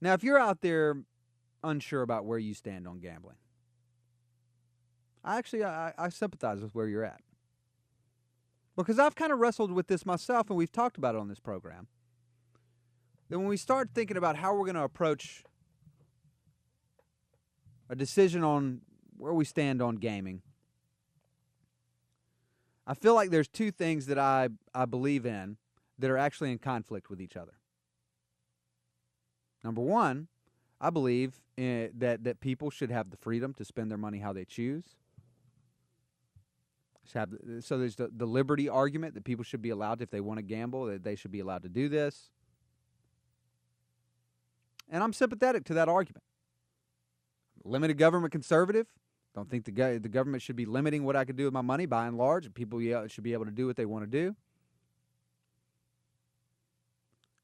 Now, if you're out there unsure about where you stand on gambling, I sympathize with where you're at. Because I've kind of wrestled with this myself, and we've talked about it on this program. That when we start thinking about how we're going to approach a decision on where we stand on gaming, I feel like there's two things that I believe in that are actually in conflict with each other. Number one, I believe that people should have the freedom to spend their money how they choose. So there's the liberty argument that people should be allowed, if they want to gamble, that they should be allowed to do this. And I'm sympathetic to that argument. Limited government conservative. Don't think the government should be limiting what I could do with my money, by and large. People should be able to do what they want to do.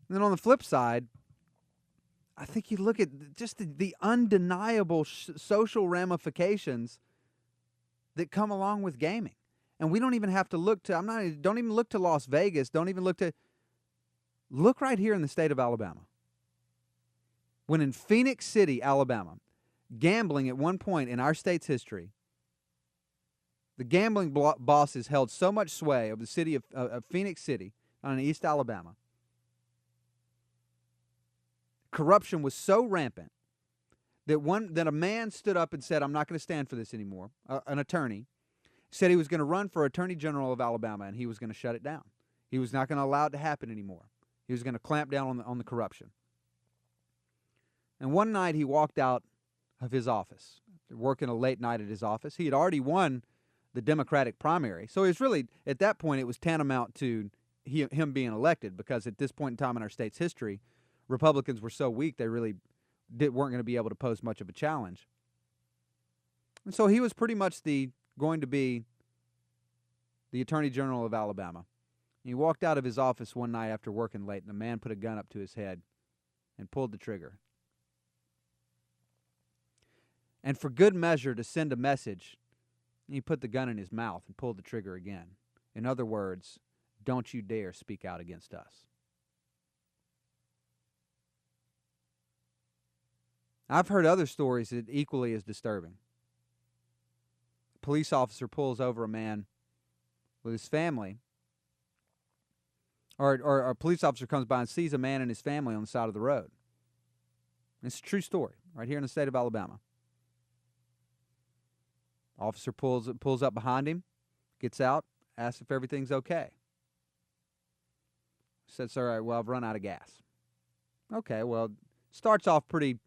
And then on the flip side, I think you look at just the undeniable social ramifications that come along with gaming. And we don't even have to look to, don't even look to Las Vegas. Don't even look right here in the state of Alabama. When in Phoenix City, Alabama, gambling at one point in our state's history, the gambling bosses held so much sway over the city of Phoenix City in East Alabama. Corruption was so rampant that a man stood up and said, I'm not going to stand for this anymore. An attorney said he was going to run for Attorney General of Alabama, and he was going to shut it down. He was not going to allow it to happen anymore. He was going to clamp down on the corruption. And one night he walked out of his office, working a late night at his office. He had already won the Democratic primary. So it was really, at that point, it was tantamount to him being elected, because at this point in time in our state's history, Republicans were so weak they really weren't going to be able to pose much of a challenge. And so he was pretty much going to be the Attorney General of Alabama. And he walked out of his office one night after working late, and a man put a gun up to his head and pulled the trigger. And for good measure, to send a message, he put the gun in his mouth and pulled the trigger again. In other words, don't you dare speak out against us. I've heard other stories that equally as disturbing. A police officer pulls over a man with his family, or a police officer comes by and sees a man and his family on the side of the road. It's a true story, right here in the state of Alabama. Officer pulls up behind him, gets out, asks if everything's okay. Said, sir, all right, well, I've run out of gas. Okay, well, starts off pretty,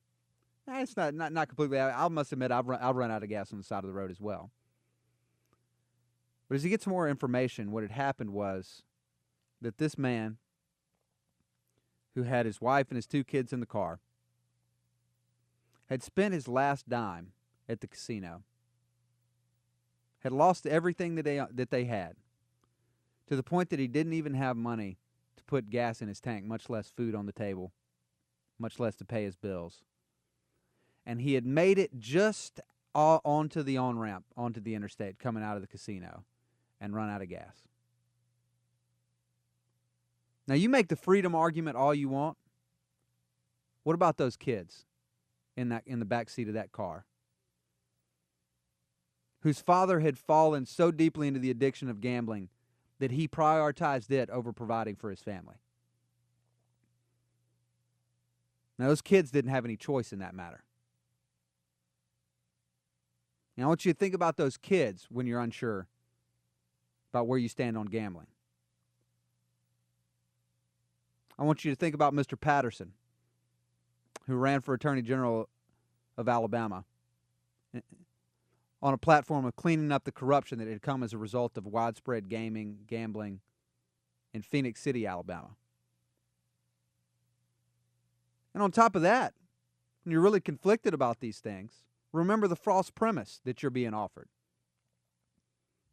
it's not completely, I must admit, I've run out of gas on the side of the road as well. But as he gets more information, what had happened was that this man, who had his wife and his 2 kids in the car, had spent his last dime at the casino, had lost everything that they had, to the point that he didn't even have money to put gas in his tank, much less food on the table, much less to pay his bills. And he had made it just onto the on-ramp, onto the interstate, coming out of the casino, and run out of gas. Now, you make the freedom argument all you want. What about those kids in the back seat of that car, whose father had fallen so deeply into the addiction of gambling that he prioritized it over providing for his family? Now, those kids didn't have any choice in that matter. Now, I want you to think about those kids when you're unsure about where you stand on gambling. I want you to think about Mr. Patterson, who ran for Attorney General of Alabama on a platform of cleaning up the corruption that had come as a result of widespread gambling in Phoenix City, Alabama. And on top of that, when you're really conflicted about these things, remember the false premise that you're being offered.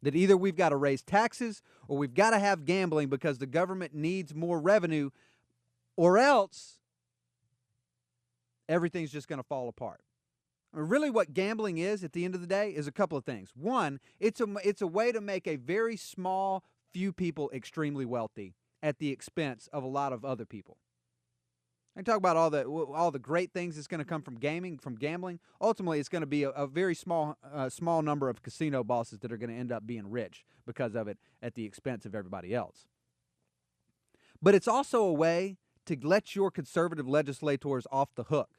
That either we've got to raise taxes or we've got to have gambling because the government needs more revenue, or else everything's just going to fall apart. I mean, really what gambling is at the end of the day is a couple of things. One, it's a way to make a very small few people extremely wealthy at the expense of a lot of other people. I can talk about all the great things that's going to come from gambling. Ultimately, it's going to be a very small number of casino bosses that are going to end up being rich because of it at the expense of everybody else. But it's also a way to let your conservative legislators off the hook,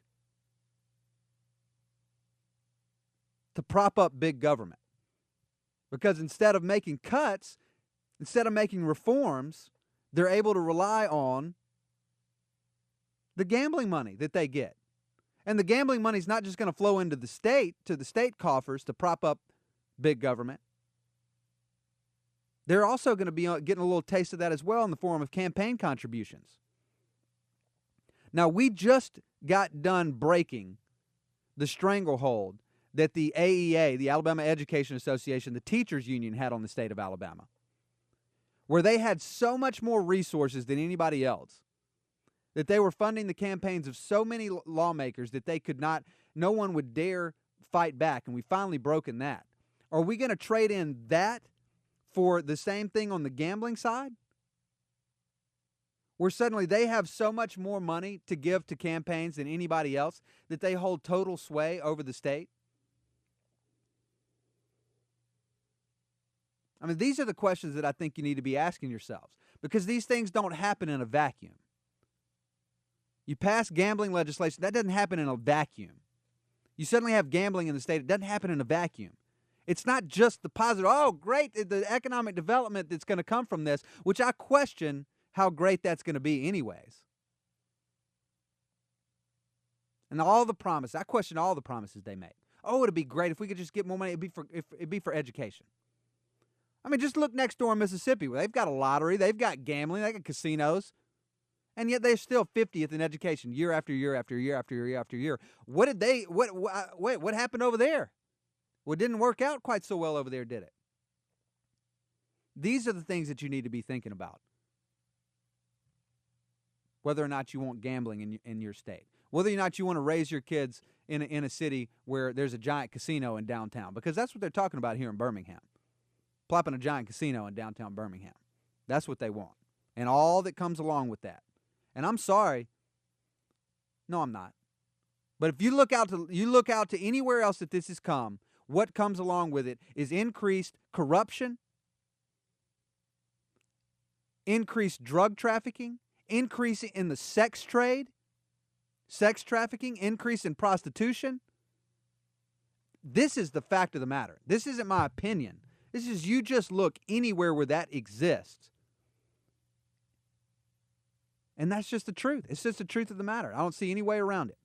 to prop up big government. Because instead of making cuts, instead of making reforms, they're able to rely on the gambling money that they get. And the gambling money is not just going to flow into the state, to the state coffers to prop up big government. They're also going to be getting a little taste of that as well in the form of campaign contributions. Now, we just got done breaking the stranglehold that the AEA, the Alabama Education Association, the teachers union had on the state of Alabama, where they had so much more resources than anybody else, that they were funding the campaigns of so many lawmakers that they could not, no one would dare fight back, and we finally broken that. Are we going to trade in that for the same thing on the gambling side? Where suddenly they have so much more money to give to campaigns than anybody else that they hold total sway over the state? I mean, these are the questions that I think you need to be asking yourselves, because these things don't happen in a vacuum. You pass gambling legislation, that doesn't happen in a vacuum. You suddenly have gambling in the state, it doesn't happen in a vacuum. It's not just the positive, oh, great, the economic development that's going to come from this, which I question how great that's going to be anyways. And all the promises, I question all the promises they make. Oh, it'd be great if we could just get more money. It'd be for education. I mean, just look next door in Mississippi. They've got a lottery. They've got gambling. They got casinos. And yet they're still 50th in education year after year after year after year after year. What happened over there? Well, it didn't work out quite so well over there, did it? These are the things that you need to be thinking about. Whether or not you want gambling in your state. Whether or not you want to raise your kids in a city where there's a giant casino in downtown. Because that's what they're talking about here in Birmingham. Plopping a giant casino in downtown Birmingham. That's what they want. And all that comes along with that. And I'm sorry. No, I'm not. But if you look out to anywhere else that this has come, what comes along with it is increased corruption, increased drug trafficking, increase in the sex trade, sex trafficking, increase in prostitution. This is the fact of the matter. This isn't my opinion. This is, you just look anywhere where that exists. And that's just the truth. It's just the truth of the matter. I don't see any way around it.